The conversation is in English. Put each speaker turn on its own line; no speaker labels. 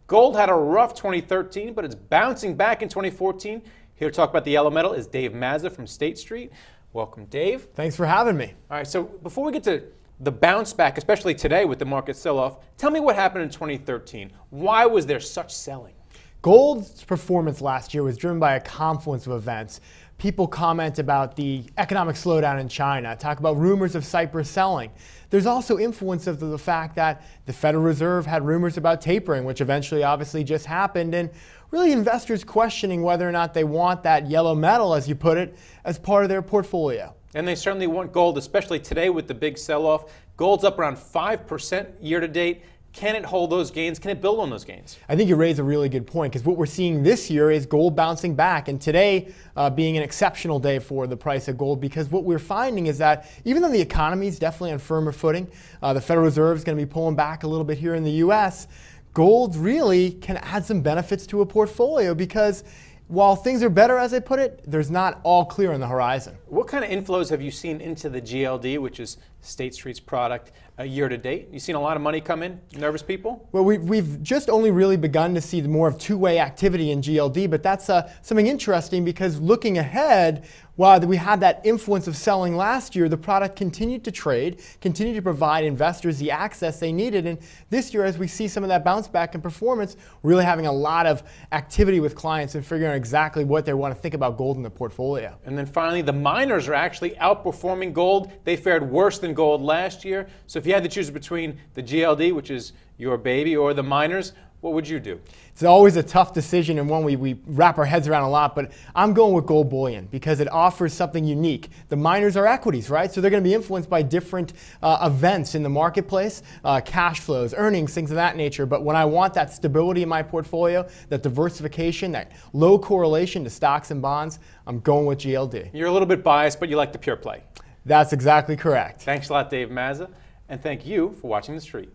Gold had a rough 2013, but it's bouncing back in 2014. Here to talk about the yellow metal is Dave Mazza from State Street. Welcome, Dave.
Thanks for having me.
All right, so before we get to the bounce back, especially today with the market sell-off, tell me what happened in 2013. Why was there such selling?
Gold's performance last year was driven by a confluence of events. People comment about the economic slowdown in China, talk about rumors of Cyprus selling. There's also influence of the fact that the Federal Reserve had rumors about tapering, which eventually obviously just happened, and really investors questioning whether or not they want that yellow metal, as you put it, as part of their portfolio.
And they certainly want gold, especially today with the big sell-off. Gold's up around 5% year to date. Can it hold those gains? Can it build on those gains?
I think you raise a really good point, because what we're seeing this year is gold bouncing back, and today being an exceptional day for the price of gold, because what we're finding is that even though the economy is definitely on firmer footing, the Federal Reserve is going to be pulling back a little bit here in the U.S., gold really can add some benefits to a portfolio, because while things are better, as I put it, there's not all clear on the horizon.
What kind of inflows have you seen into the GLD, which is State Street's product, year to date? You seen a lot of money come in? Nervous people?
Well, we've just only really begun to see more of two-way activity in GLD, but that's something interesting, because looking ahead, while we had that influence of selling last year, the product continued to trade, continued to provide investors the access they needed. And this year, as we see some of that bounce back in performance, really having a lot of activity with clients and figuring out exactly what they want to think about gold in the portfolio.
And then finally, the miners are actually outperforming gold. They fared worse than gold last year. So if you had to choose between the GLD, which is your baby, or the miners, what would you do?
It's always a tough decision, and one we wrap our heads around a lot, but I'm going with gold bullion because it offers something unique. The miners are equities, right? So they're going to be influenced by different events in the marketplace, cash flows, earnings, things of that nature. But when I want that stability in my portfolio, that diversification, that low correlation to stocks and bonds, I'm going with GLD.
You're a little bit biased, but you like the pure play.
That's exactly correct.
Thanks a lot, Dave Mazza, and thank you for watching The Street.